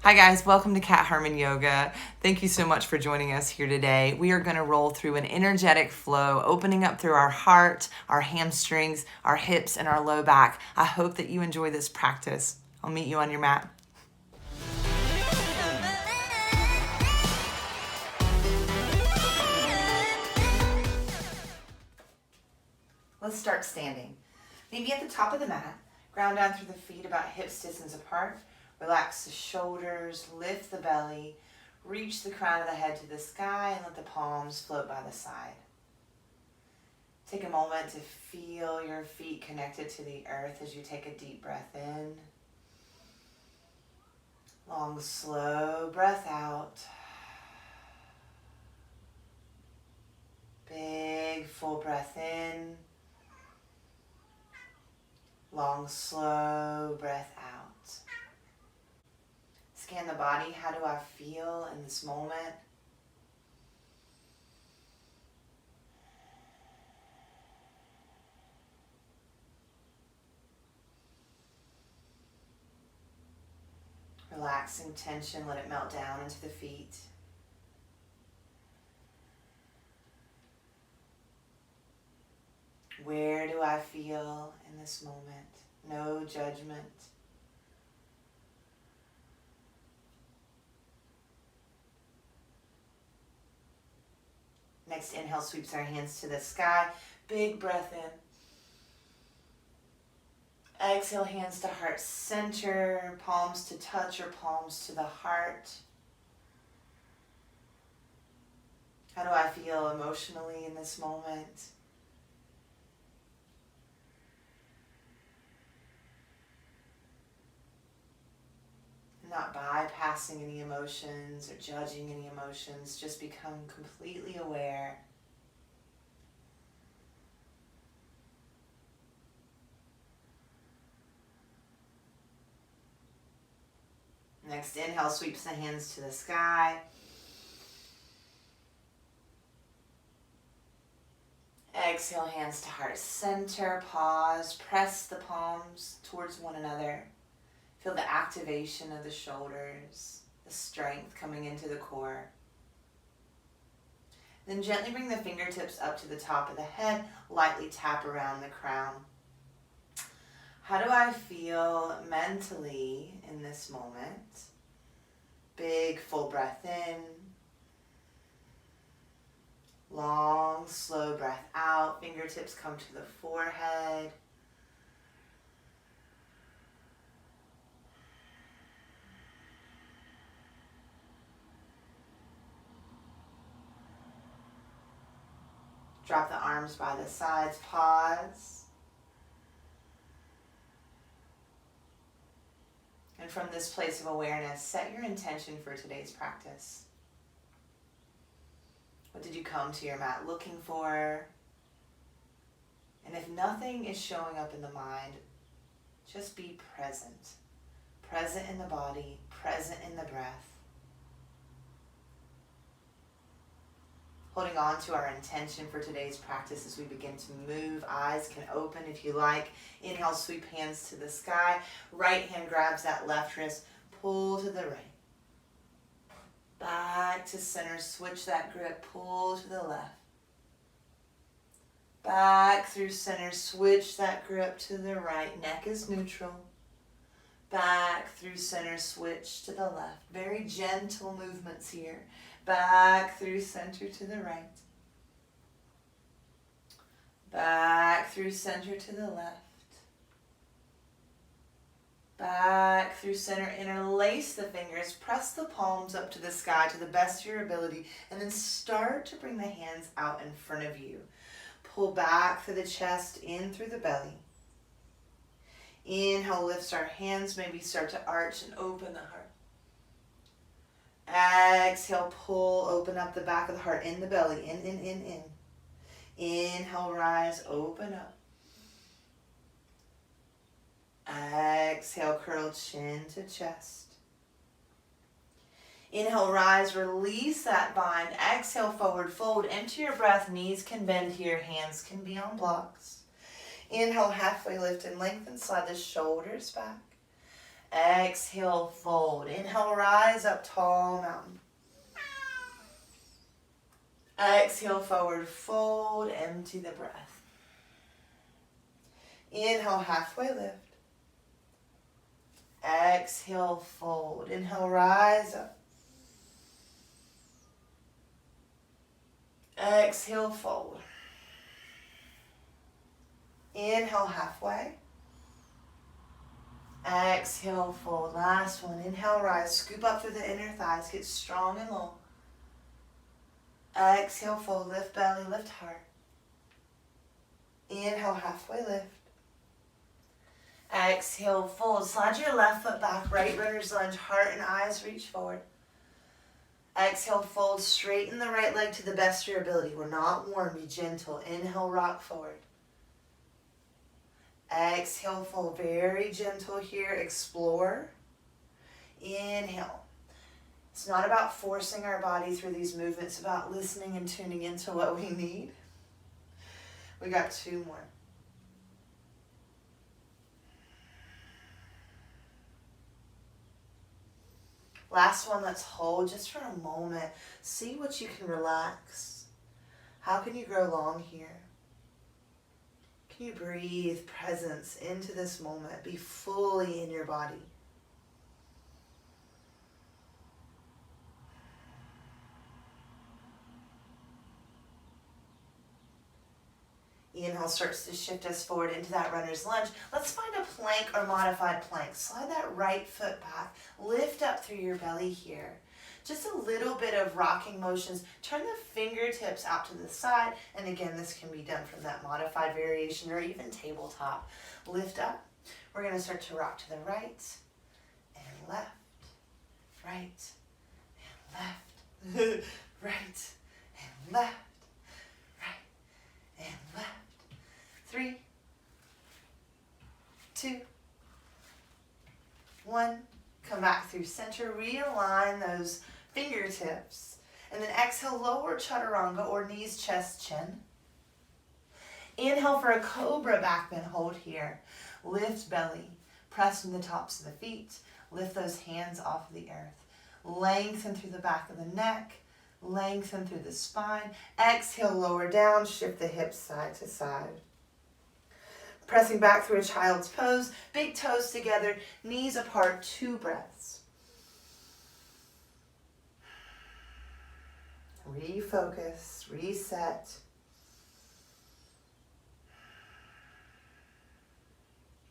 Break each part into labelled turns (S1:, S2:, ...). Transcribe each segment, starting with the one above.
S1: Hi guys, welcome to Cat Harmon Yoga. Thank you so much for joining us here today. We are going to roll through an energetic flow, opening up through our heart, our hamstrings, our hips, and our low back. I hope that you enjoy this practice. I'll meet you on your mat. Let's start standing. Maybe at the top of the mat, ground down through the feet about hips distance apart. Relax the shoulders, lift the belly, reach the crown of the head to the sky, and let the palms float by the side. Take a moment to feel your feet connected to the earth as you take a deep breath in. Long, slow breath out. Big, full breath in. Long, slow breath out. Scan the body. How do I feel in this moment? Relaxing tension, let it melt down into the feet. Where do I feel in this moment? No judgment. Next inhale sweeps our hands to the sky. Big breath in. Exhale, hands to heart center, palms to touch or palms to the heart. How do I feel emotionally in this moment? Not bypassing any emotions or judging any emotions, just become completely aware. Next inhale sweeps the hands to the sky. Exhale, hands to heart center, pause, press the palms towards one another. Feel the activation of the shoulders, the strength coming into the core. Then gently bring the fingertips up to the top of the head, lightly tap around the crown. How do I feel mentally in this moment? Big, full breath in. Long, slow breath out. Fingertips come to the forehead. Drop the arms by the sides, pause. And from this place of awareness, set your intention for today's practice. What did you come to your mat looking for? And if nothing is showing up in the mind, just be present. Present in the body, present in the breath. Holding on to our intention for today's practice as we begin to move. Eyes can open if you like. Inhale, sweep hands to the sky. Right hand grabs that left wrist. Pull to the right. Back to center. Switch that grip. Pull to the left. Back through center. Switch that grip to the right. Neck is neutral. Back through center. Switch to the left. Very gentle movements here. Back through center to the right. Back through center to the left. Back through center. Interlace the fingers. Press the palms up to the sky to the best of your ability. And then start to bring the hands out in front of you. Pull back through the chest, in through the belly. Inhale, lifts our hands. Maybe start to arch and open the heart. Exhale, pull, open up the back of the heart, in the belly, in. Inhale, rise, open up. Exhale, curl chin to chest. Inhale, rise, release that bind. Exhale, forward fold into your breath. Knees can bend here, hands can be on blocks. Inhale, halfway lift and lengthen, slide the shoulders back. Exhale, fold. Inhale, rise up, tall mountain. Exhale, forward, fold, empty the breath. Inhale, halfway lift. Exhale, fold. Inhale, rise up. Exhale, fold. Inhale, halfway. Exhale, fold. Last one. Inhale, rise. Scoop up through the inner thighs. Get strong and long. Exhale, fold. Lift belly, lift heart. Inhale, halfway lift. Exhale, fold. Slide your left foot back. Right runner's lunge. Heart and eyes reach forward. Exhale, fold. Straighten the right leg to the best of your ability. We're not warm. Be gentle. Inhale, rock forward. Exhale, fold. Very gentle here. Explore. Inhale. It's not about forcing our body through these movements. It's about listening and tuning into what we need. We got 2 more. Last one, let's hold just for a moment. See what you can relax. How can you grow long here? Can you breathe presence into this moment? Be fully in your body. Inhale starts to shift us forward into that runner's lunge. Let's find a plank or modified plank. Slide that right foot back. Lift up through your belly here. Just a little bit of rocking motions. Turn the fingertips out to the side. And again, this can be done from that modified variation or even tabletop. Lift up. We're going to start to rock to the right and left, right and left, right and left, right and left. 3, 2, 1. Come back through center. Realign those fingertips. And then exhale, lower chaturanga or knees, chest, chin. Inhale for a Cobra Backman hold here. Lift belly. Press from the tops of the feet. Lift those hands off of the earth. Lengthen through the back of the neck. Lengthen through the spine. Exhale, lower down. Shift the hips side to side. Pressing back through a child's pose. Big toes together. Knees apart. 2 breaths. Refocus. Reset.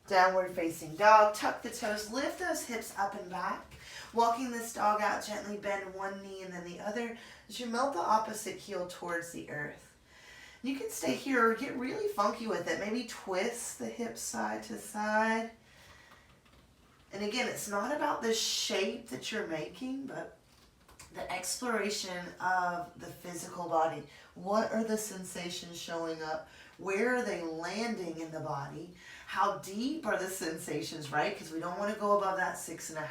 S1: Downward facing dog. Tuck the toes. Lift those hips up and back. Walking this dog out, gently bend one knee and then the other as you melt the opposite heel towards the earth. You can stay here or get really funky with it. Maybe twist the hips side to side. And again, it's not about the shape that you're making, but the exploration of the physical body. What are the sensations showing up? Where are they landing in the body? How deep are the sensations, right? Because we don't want to go above that 6.5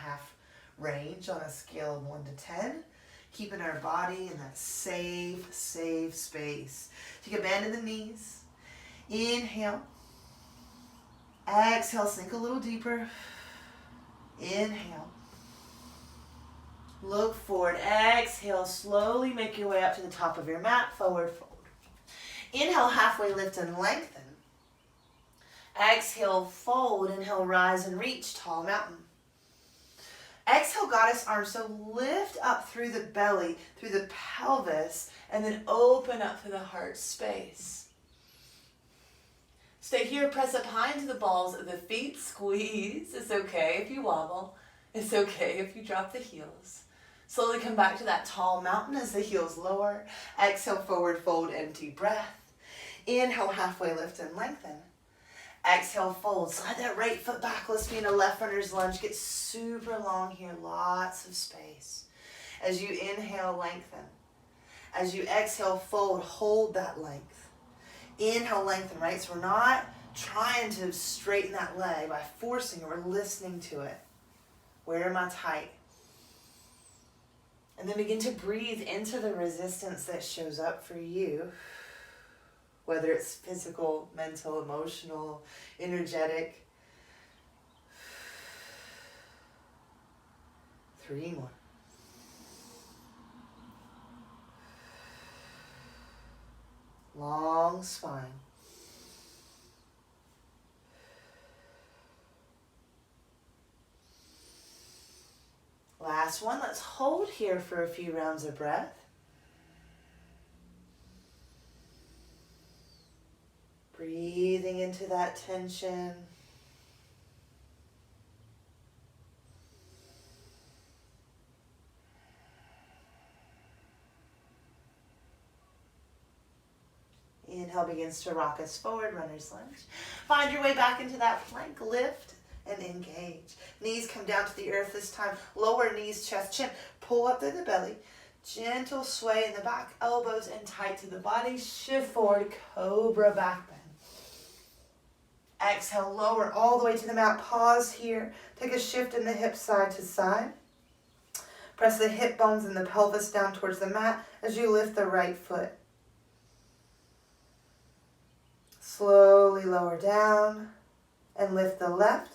S1: range on a scale of 1 to 10. Keeping our body in that safe space. Take a bend in the knees. Inhale. Exhale, sink a little deeper. Inhale. Look forward. Exhale, slowly make your way up to the top of your mat. Forward fold. Inhale, halfway lift and lengthen. Exhale, fold. Inhale, rise and reach, tall mountain. Exhale, goddess arms. So lift up through the belly, through the pelvis, and then open up to the heart space. Stay here, press up high into the balls of the feet, squeeze. It's okay if you wobble. It's okay if you drop the heels. Slowly come back to that tall mountain as the heels lower. Exhale, forward fold, empty breath. Inhale, halfway lift and lengthen. Exhale, fold. Slide that right foot back. Let's be in a left runner's lunge. Get super long here. Lots of space. As you inhale, lengthen. As you exhale, fold. Hold that length. Inhale, lengthen, right? So we're not trying to straighten that leg by forcing it. We're listening to it. Where am I tight? And then begin to breathe into the resistance that shows up for you. Whether it's physical, mental, emotional, energetic. 3 more. Long spine. Last one. Let's hold here for a few rounds of breath. Breathing into that tension. Inhale begins to rock us forward, runner's lunge. Find your way back into that plank, lift and engage. Knees come down to the earth this time. Lower knees, chest, chin. Pull up through the belly. Gentle sway in the back, elbows in tight to the body. Shift forward, Cobra Backman. Exhale, lower all the way to the mat. Pause here. Take a shift in the hips side to side. Press the hip bones and the pelvis down towards the mat as you lift the right foot. Slowly lower down and lift the left.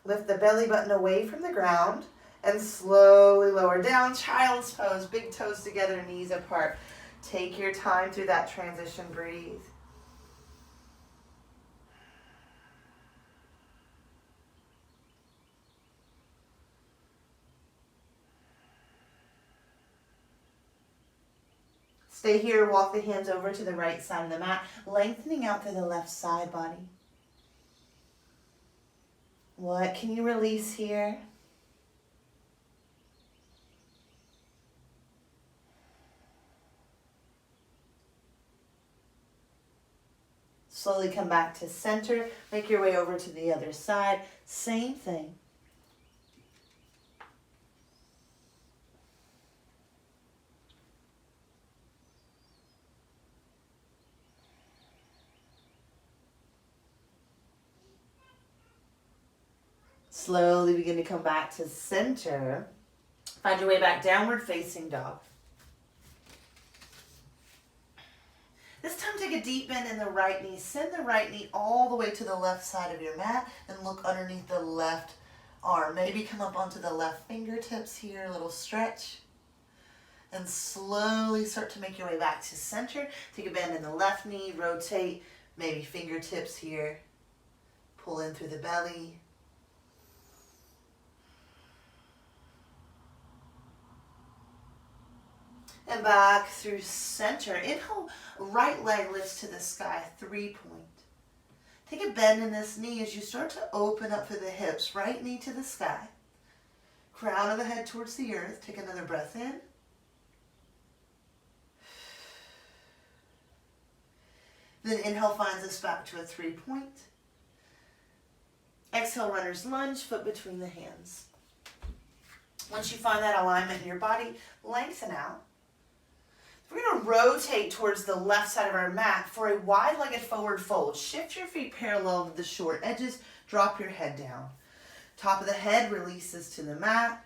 S1: Lift the belly button away from the ground and slowly lower down. Child's pose, big toes together, knees apart. Take your time through that transition. Breathe. Stay here, walk the hands over to the right side of the mat, lengthening out through the left side body. What can you release here? Slowly come back to center, make your way over to the other side, same thing. Slowly begin to come back to center. Find your way back, downward facing dog. This time take a deep bend in the right knee. Send the right knee all the way to the left side of your mat and look underneath the left arm. Maybe come up onto the left fingertips here, a little stretch. And slowly start to make your way back to center. Take a bend in the left knee, rotate, maybe fingertips here. Pull in through the belly. And back through center. Inhale, right leg lifts to the sky, 3-point. Take a bend in this knee as you start to open up through the hips. Right knee to the sky. Crown of the head towards the earth. Take another breath in. Then inhale finds us back to a 3-point. Exhale, runner's lunge, foot between the hands. Once you find that alignment in your body, lengthen out. We're going to rotate towards the left side of our mat for a wide-legged forward fold. Shift your feet parallel to the short edges. Drop your head down. Top of the head releases to the mat.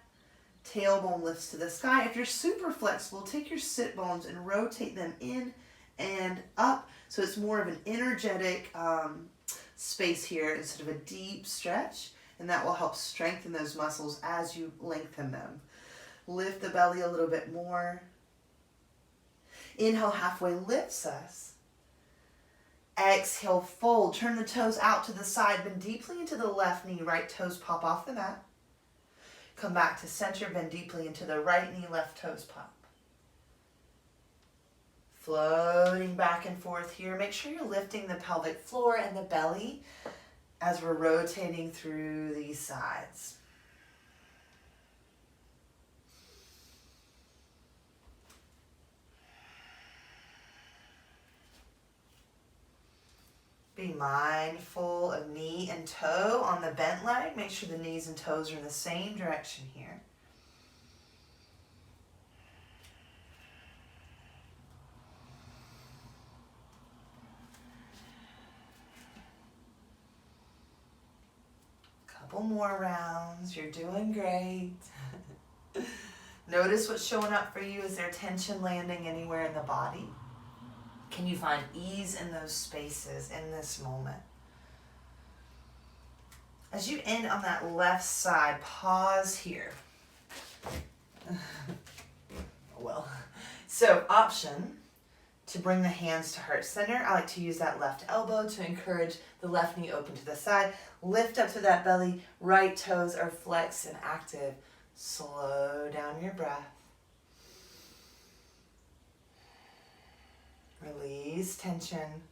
S1: Tailbone lifts to the sky. If you're super flexible, take your sit bones and rotate them in and up. So it's more of an energetic space here instead of a deep stretch. And that will help strengthen those muscles as you lengthen them. Lift the belly a little bit more. Inhale, halfway lifts us. Exhale, fold. Turn the toes out to the side. Bend deeply into the left knee. Right toes pop off the mat. Come back to center. Bend deeply into the right knee. Left toes pop. Floating back and forth here. Make sure you're lifting the pelvic floor and the belly as we're rotating through these sides. Be mindful of knee and toe on the bent leg. Make sure the knees and toes are in the same direction here. Couple more rounds. You're doing great. Notice what's showing up for you. Is there tension landing anywhere in the body? Can you find ease in those spaces in this moment? As you end on that left side, pause here. Well, so option to bring the hands to heart center. I like to use that left elbow to encourage the left knee open to the side. Lift up to that belly, right toes are flexed and active. Slow down your breath. Release tension.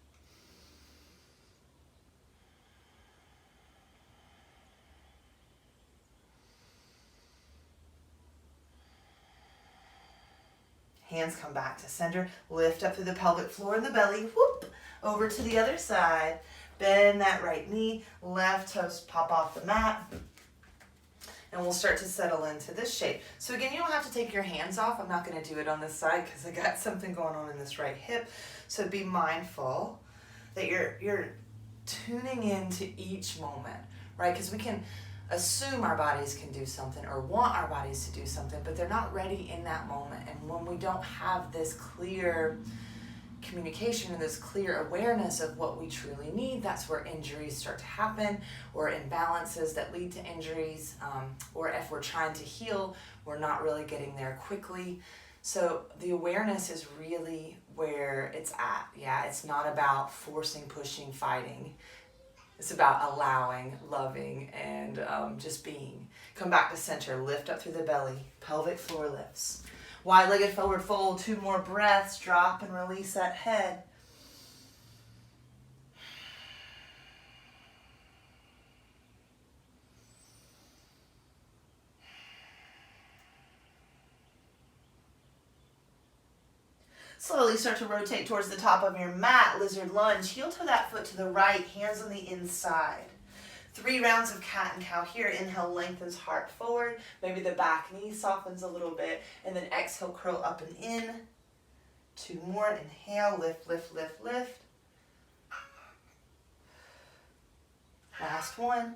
S1: Hands come back to center. Lift up through the pelvic floor and the belly. Whoop! Over to the other side. Bend that right knee. Left toes pop off the mat. And we'll start to settle into this shape. So again, you don't have to take your hands off. I'm not going to do it on this side because I got something going on in this right hip. So be mindful that you're tuning into each moment, right? Because we can assume our bodies can do something or want our bodies to do something, but they're not ready in that moment. And when we don't have this clear communication and this clear awareness of what we truly need, that's where injuries start to happen, or imbalances that lead to injuries, or if we're trying to heal, we're not really getting there quickly. So the awareness is really where it's at. Yeah, it's not about forcing, pushing, fighting. It's about allowing, loving, and just being. Come back to center. Lift up through the belly. Pelvic floor lifts. Wide-legged forward fold. 2 more breaths. Drop and release that head. Slowly start to rotate towards the top of your mat. Lizard lunge. Heel toe that foot to the right. Hands on the inside. 3 rounds of cat and cow here. Inhale, lengthens heart forward. Maybe the back knee softens a little bit. And then exhale, curl up and in. 2 more. Inhale, lift, lift, lift, lift. Last one.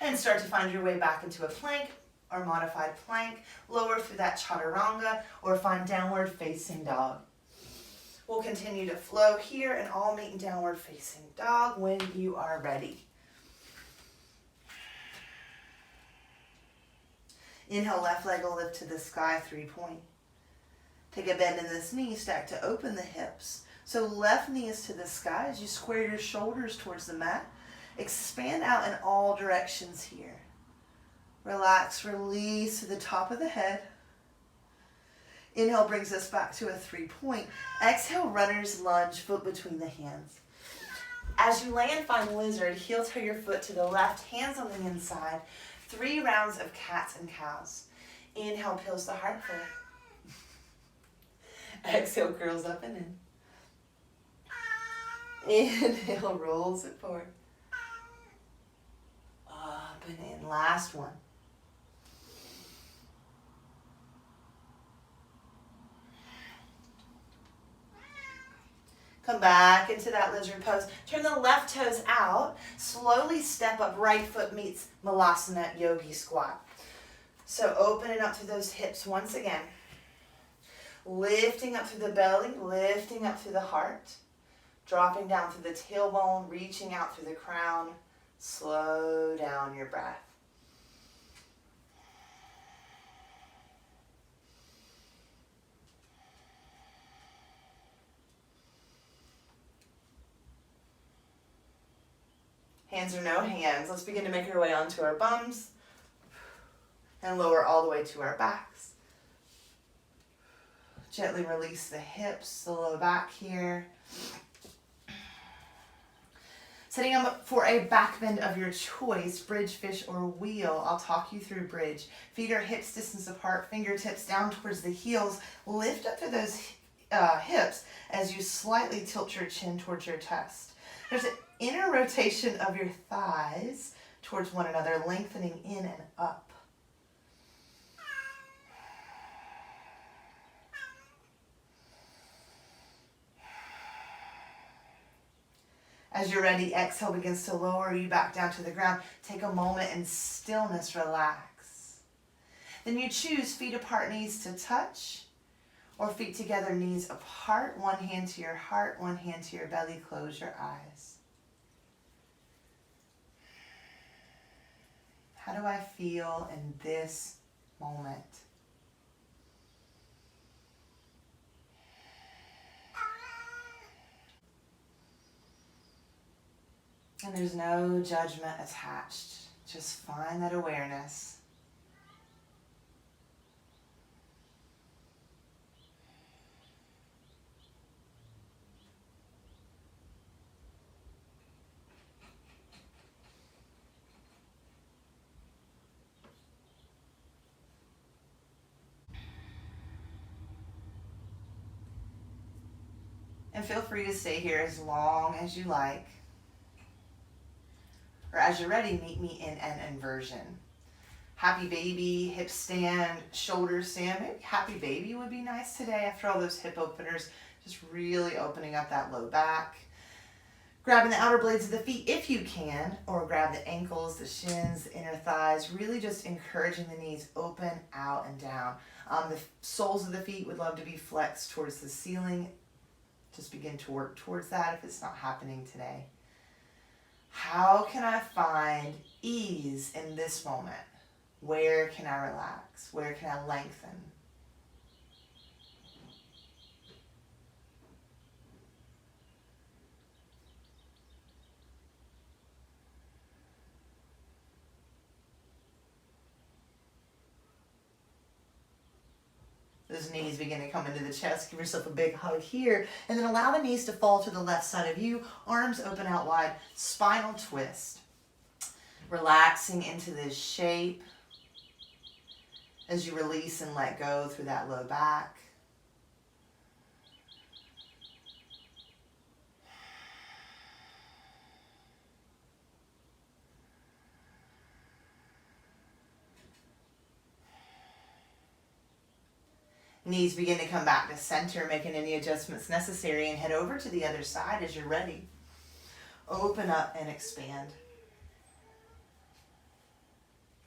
S1: And start to find your way back into a plank or modified plank. Lower through that chaturanga or find downward facing dog. We'll continue to flow here and all meet in downward facing dog when you are ready. Inhale, left leg will lift to the sky, 3-point. Take a bend in this knee, stack to open the hips. So left knee is to the sky as you square your shoulders towards the mat. Expand out in all directions here. Relax, release to the top of the head. Inhale brings us back to a 3-point. Exhale, runner's lunge, foot between the hands. As you land, find lizard. Heel toe your foot to the left, hands on the inside. 3 rounds of cats and cows. Inhale, peels the heart forward. Exhale, curls up and in. Inhale, rolls it forward. Up and in. Last one. Come back into that lizard pose. Turn the left toes out. Slowly step up. Right foot meets Malasana Yogi Squat. So open it up through those hips once again. Lifting up through the belly. Lifting up through the heart. Dropping down through the tailbone. Reaching out through the crown. Slow down your breath. Hands or no hands. Let's begin to make our way onto our bums and lower all the way to our backs. Gently release the hips, the low back here. Setting up for a back bend of your choice, bridge, fish, or wheel. I'll talk you through bridge. Feet are hips distance apart, fingertips down towards the heels. Lift up to those hips as you slightly tilt your chin towards your chest. There's an inner rotation of your thighs towards one another, lengthening in and up. As you're ready, exhale begins to lower you back down to the ground. Take a moment in stillness, relax. Then you choose feet apart, knees to touch, Or feet together, knees apart, one hand to your heart, one hand to your belly. Close your eyes. How do I feel in this moment? And there's no judgment attached. Just find that awareness. And feel free to stay here as long as you like. Or as you're ready, meet me in an inversion. Happy baby, hip stand, shoulder stand. Maybe happy baby would be nice today after all those hip openers. Just really opening up that low back. Grabbing the outer blades of the feet if you can, or grab the ankles, the shins, the inner thighs. Really just encouraging the knees open, out, and down. The soles of the feet would love to be flexed towards the ceiling. Just begin to work towards that if it's not happening today. How can I find ease in this moment? Where can I relax? Where can I lengthen? Those knees begin to come into the chest. Give yourself a big hug here. And then allow the knees to fall to the left side of you. Arms open out wide. Spinal twist. Relaxing into this shape as you release and let go through that low back. Knees begin to come back to center, making any adjustments necessary, and head over to the other side as you're ready. Open up and expand.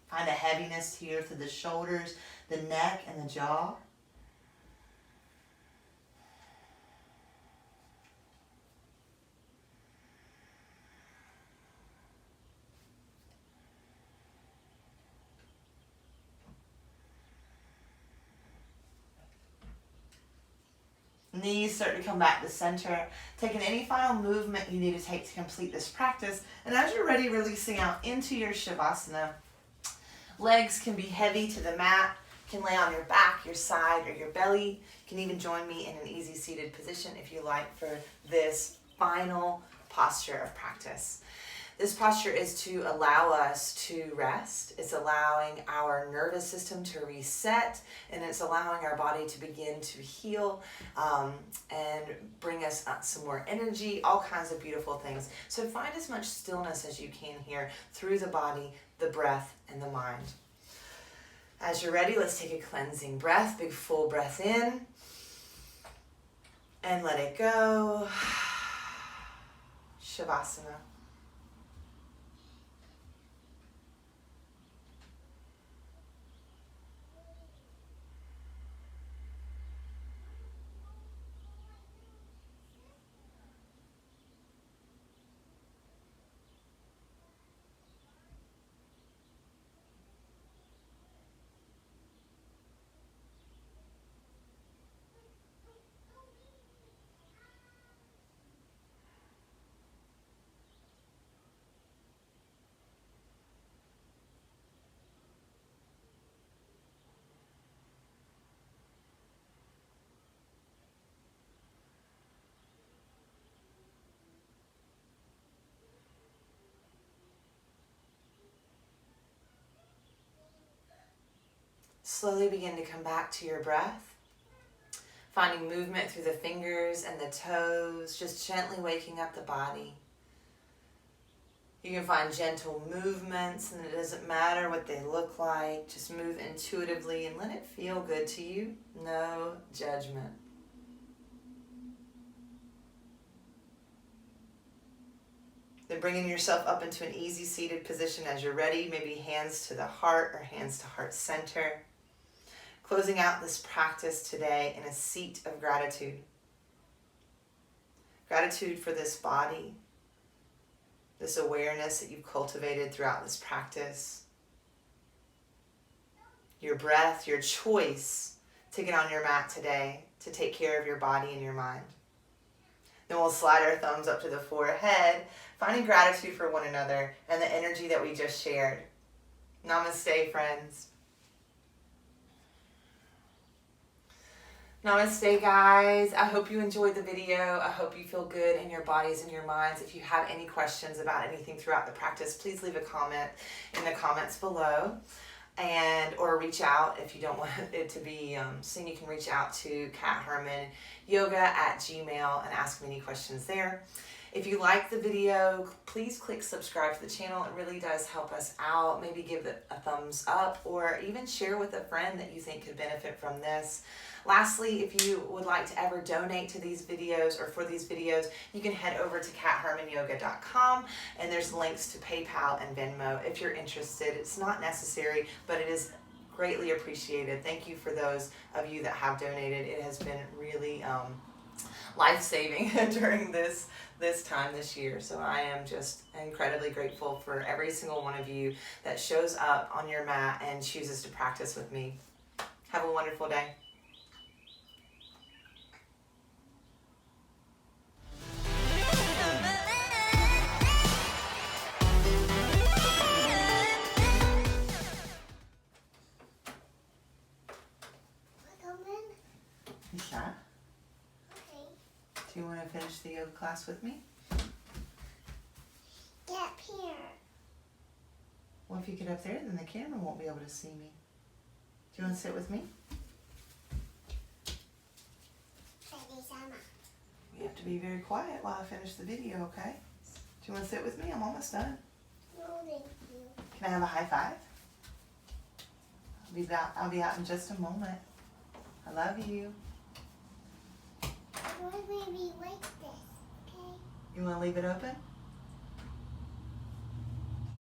S1: Find a heaviness here through the shoulders, the neck, and the jaw. Knees start to come back to center. Taking any final movement you need to take to complete this practice. And as you're ready, releasing out into your Savasana. Legs can be heavy to the mat. You can lay on your back, your side, or your belly. You can even join me in an easy seated position if you like for this final posture of practice. This posture is to allow us to rest. It's allowing our nervous system to reset, and it's allowing our body to begin to heal and bring us some more energy, all kinds of beautiful things. So find as much stillness as you can here through the body, the breath, and the mind. As you're ready, let's take a cleansing breath. Big full breath in, and let it go. Savasana. Slowly begin to come back to your breath, finding movement through the fingers and the toes, just gently waking up the body. You can find gentle movements, and it doesn't matter what they look like. Just move intuitively and let it feel good to you. No judgment. Then bringing yourself up into an easy seated position as you're ready, maybe hands to the heart or hands to heart center. Closing out this practice today in a seat of gratitude. Gratitude for this body, this awareness that you've cultivated throughout this practice. Your breath, your choice to get on your mat today to take care of your body and your mind. Then we'll slide our thumbs up to the forehead, finding gratitude for one another and the energy that we just shared. Namaste, friends. Namaste, guys. I hope you enjoyed the video. I hope you feel good in your bodies and your minds. If you have any questions about anything throughout the practice, please leave a comment in the comments below, or reach out if you don't want it to be seen. You can reach out to kathermanyoga@gmail.com and ask me any questions there. If you like the video, please click subscribe to the channel. It really does help us out. Maybe give it a thumbs up or even share with a friend that you think could benefit from this. Lastly, if you would like to ever donate to these videos or for these videos, you can head over to kathermanyoga.com and there's links to PayPal and Venmo if you're interested. It's not necessary, but it is greatly appreciated. Thank you for those of you that have donated. It has been really life-saving during this time this year. So I am just incredibly grateful for every single one of you that shows up on your mat and chooses to practice with me. Have a wonderful day. Isha?
S2: Okay.
S1: Do you want to finish the yoga class with me?
S2: Get up here.
S1: Well, if you get up there, then the camera won't be able to see me. Do you want to sit with me?
S2: Savasana.
S1: You have to be very quiet while I finish the video, okay? Do you want to sit with me? I'm almost done.
S2: No, thank you.
S1: Can I have a high five? I'll be out in just a moment. I love you.
S2: I want maybe like this, okay?
S1: You want to leave it open?